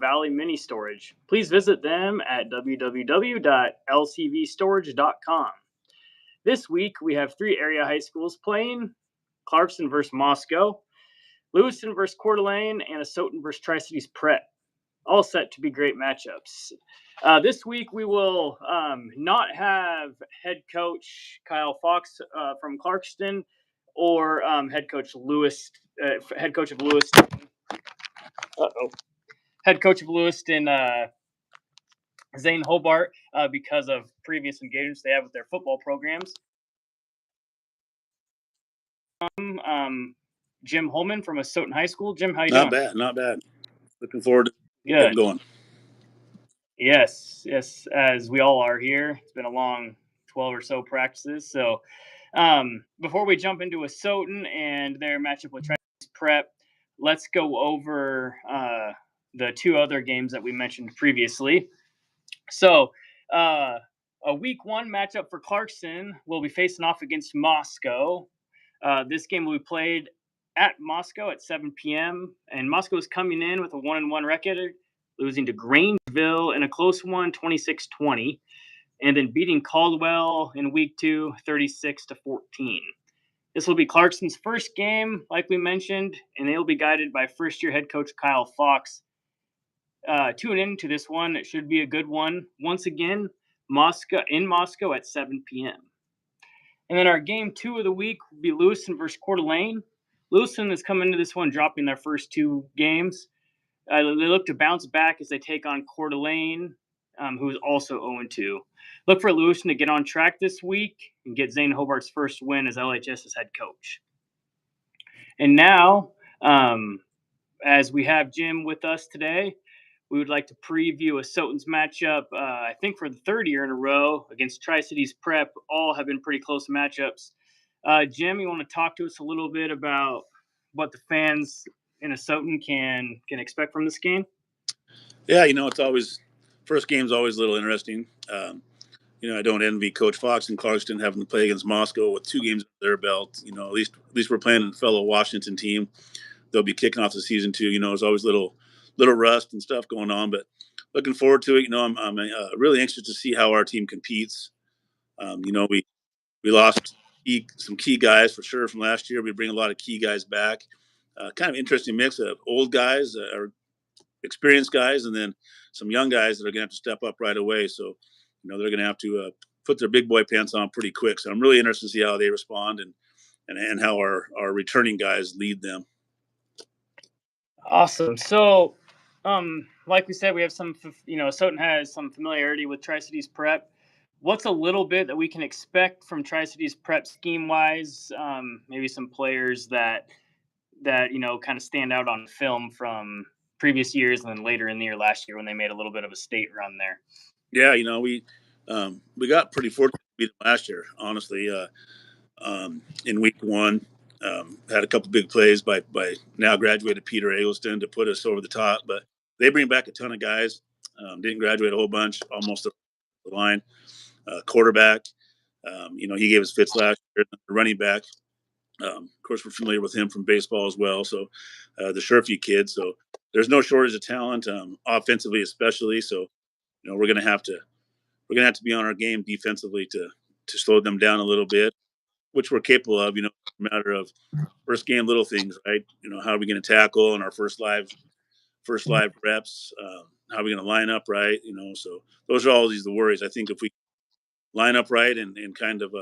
Valley Mini Storage. Please visit them at www.lcvstorage.com. This week, we have three area high schools playing: Clarkston versus Moscow, Lewiston versus Coeur d'Alene, and Asotin versus Tri-Cities Prep. All set to be great matchups. This week, we will not have head coach Kyle Fox from Clarkston or head coach head coach of Lewiston. Head coach of Lewiston, Zane Hobart, because of previous engagements they have with their football programs. Jim Holman from Asotin High School. Jim, how you doing? Not bad. Looking forward to getting going. Yes, as we all are here. It's been a long 12 or so practices. So before we jump into Asotin and their matchup with Tri-Cities Prep, let's go over the two other games that we mentioned previously. So a week one matchup for Clarkston will be facing off against Moscow. This game will be played at Moscow at 7 p.m. And Moscow is coming in with a 1-1 record, losing to Grangeville in a close one, 26-20, and then beating Caldwell in week two, 36-14. This will be Clarkston's first game, like we mentioned, and they'll be guided by first-year head coach Kyle Fox. Tune in to this one. It should be a good one. Once again, Moscow at 7 p.m. And then our game two of the week will be Lewiston versus Coeur d'Alene. Lewiston is coming into this one dropping their first two games. They look to bounce back as they take on Coeur d'Alene, who is also 0-2. Look for Lewiston to get on track this week and get Zane Hobart's first win as LHS's head coach. And now, as we have Jim with us today, we would like to preview Asotin's matchup, I think for the third year in a row against Tri-Cities Prep. All have been pretty close matchups. Jim, you want to talk to us a little bit about what the fans in Asotin can expect from this game? Yeah, it's always first game's always a little interesting. I don't envy Coach Fox and Clarkston having to play against Moscow with two games under their belt. At least we're playing a fellow Washington team. They'll be kicking off the season too. There's always little rust and stuff going on, but looking forward to it. I'm really anxious to see how our team competes. We lost some key guys for sure from last year. We bring a lot of key guys back. Kind of interesting mix of old guys or experienced guys, and then some young guys that are going to have to step up right away. So, they're going to have to put their big boy pants on pretty quick. So I'm really interested to see how they respond and how our returning guys lead them. Awesome. So, like we said, we have some, Asotin has some familiarity with Tri-Cities Prep. What's a little bit that we can expect from Tri-Cities Prep scheme-wise? Maybe some players that kind of stand out on film from previous years and then later in the year last year when they made a little bit of a state run there. Yeah, we got pretty fortunate to beat them last year, honestly. In week one, had a couple big plays by now graduated Peter Eggleston to put us over the top, but they bring back a ton of guys. Didn't graduate a whole bunch, almost the line. Quarterback, he gave us fits last year. The running back, of course, we're familiar with him from baseball as well. So the Sherfy kid. So there's no shortage of talent, offensively especially. So we're gonna have to be on our game defensively to slow them down a little bit, which we're capable of. A matter of first game little things, right? How are we going to tackle in our first live reps? How are we going to line up right? So those are all the worries. I think if we line up right and kind of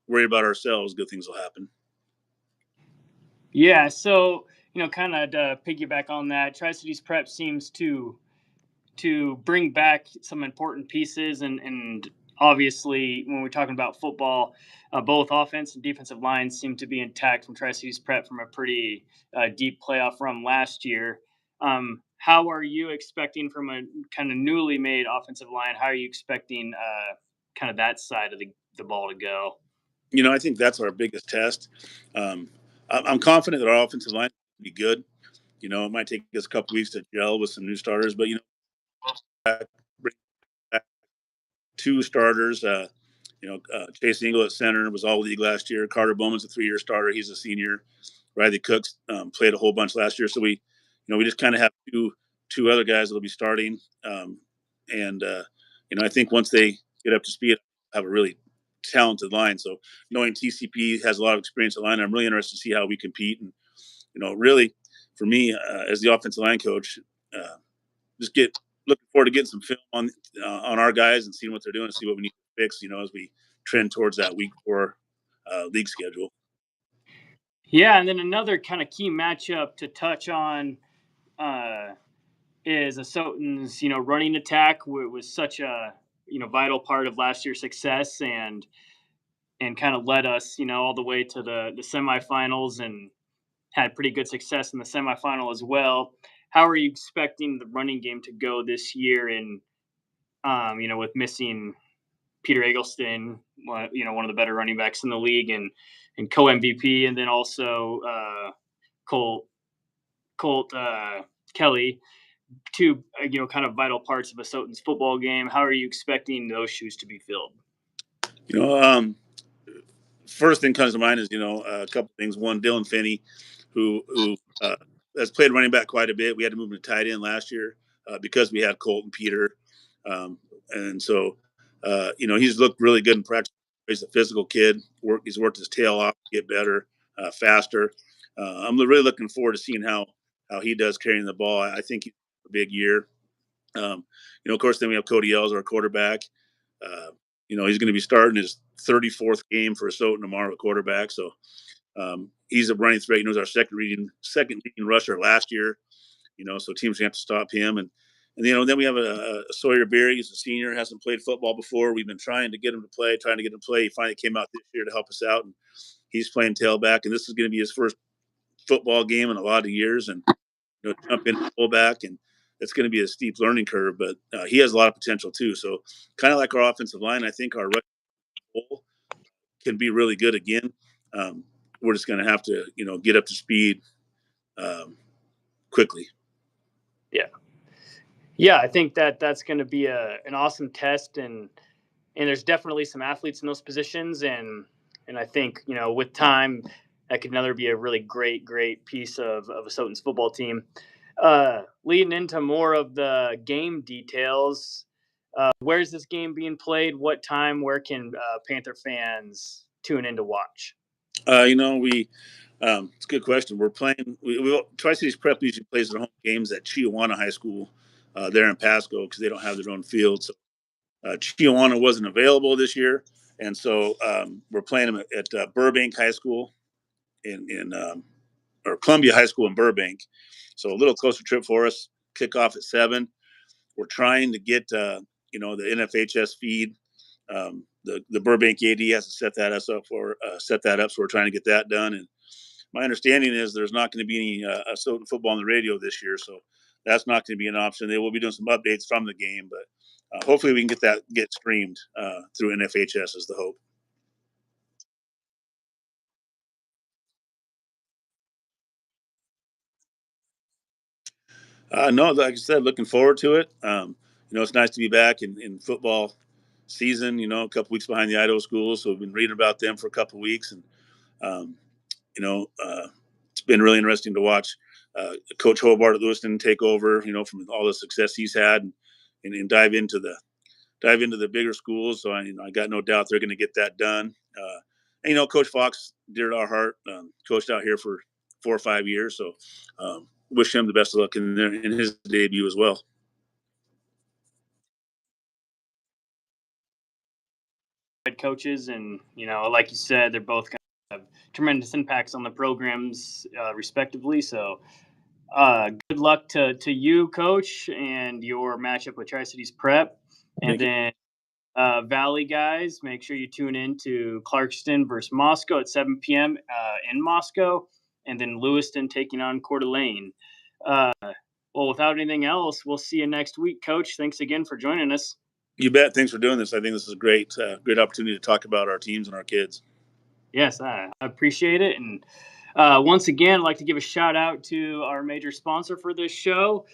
worry about ourselves, good things will happen. Yeah. So kind of to piggyback on that, Tri-Cities Prep seems to bring back some important pieces, and obviously when we're talking about football, both offense and defensive lines seem to be intact from Tri-Cities Prep from a pretty deep playoff run last year. How are you expecting from a kind of newly made offensive line? How are you expecting kind of that side of the ball to go? I think that's our biggest test. I'm confident that our offensive line will be good. It might take us a couple weeks to gel with some new starters, but bring back two starters. Chase Ingle at center was all league last year. Carter Bowman's a 3-year starter. He's a senior. Riley Cooks played a whole bunch last year. So we just kind of have two two other guys that'll be starting. And I think once they get up to speed, have a really talented line. So knowing TCP has a lot of experience at line, I'm really interested to see how we compete. And really, for me as the offensive line coach, just looking forward to getting some film on our guys and seeing what they're doing and see what we need to fix. As we trend towards that week 4 league schedule. Yeah, and then another kind of key matchup to touch on is Asotin's, running attack was such a, vital part of last year's success and kind of led us, all the way to the semifinals and had pretty good success in the semifinal as well. How are you expecting the running game to go this year? And, with missing Peter Eggleston, one of the better running backs in the league and co MVP, and then also Colt Kelly, two kind of vital parts of Asotin's football game. How are you expecting those shoes to be filled? First thing comes to mind is a couple things. One, Dylan Finney, who has played running back quite a bit. We had to move him to tight end last year because we had Colt and Peter, and so he's looked really good in practice. He's a physical kid. He's worked his tail off to get better, faster. I'm really looking forward to seeing how he does carrying the ball. I think he's a big year. Of course, then we have Cody Ells, our quarterback. He's going to be starting his 34th game for Asotin tomorrow at quarterback. So he's a running threat. He was our second leading rusher last year. So teams have to stop him. And then we have a Sawyer Berry. He's a senior, hasn't played football before. We've been trying to get him to play. He finally came out this year to help us out, and he's playing tailback. And this is going to be his first football game in a lot of years. And jump in fullback, and it's going to be a steep learning curve. But he has a lot of potential too. So kind of like our offensive line, I think our rush can be really good again. We're just going to have to get up to speed quickly. Yeah, I think that's going to be an awesome test, and there's definitely some athletes in those positions, and I think with time that could another be a really great piece of Asotin's football team. Leading into more of the game details, where's this game being played? What time? Where can Panther fans tune in to watch? It's a good question. We're playing. Tri-Cities Prep usually plays their home games at Chiawana High School there in Pasco because they don't have their own field. So Chiawana wasn't available this year, and so we're playing them at Burbank High School or Columbia High School in Burbank. So a little closer trip for us. Kickoff at 7. We're trying to get the NFHS feed. The Burbank AD has to set that up. So we're trying to get that done. And my understanding is there's not going to be any Asotin football on the radio this year, so that's not going to be an option. They will be doing some updates from the game, but hopefully we can get streamed through NFHS is the hope. No, like I said, looking forward to it. It's nice to be back in football season. A couple weeks behind the Idaho schools, so we've been reading about them for a couple weeks, and um, it's been really interesting to watch Coach Hobart at Lewiston take over. From all the success he's had, and dive into the bigger schools. So I got no doubt they're going to get that done. And Coach Fox, dear to our heart, coached out here for 4 or 5 years. So wish him the best of luck in his debut as well. Coaches, and like you said, they're both kind of have tremendous impacts on the programs respectively. So good luck to you, Coach, and your matchup with Tri-Cities Prep. And then Valley guys, make sure you tune in to Clarkston versus Moscow at 7 p.m. In Moscow, and then Lewiston taking on Coeur d'Alene. Well, without anything else, we'll see you next week, Coach. Thanks again for joining us. You bet. Thanks for doing this. I think this is a great opportunity to talk about our teams and our kids. Yes, I appreciate it. And once again, I'd like to give a shout out to our major sponsor for this show.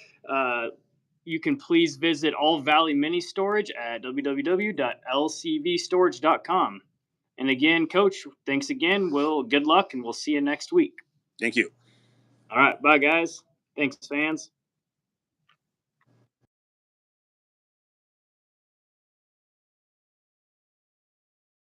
You can please visit All Valley Mini Storage at www.lcvstorage.com. And again, Coach, thanks again. Good luck, and we'll see you next week. Thank you. All right. Bye, guys. Thanks, fans.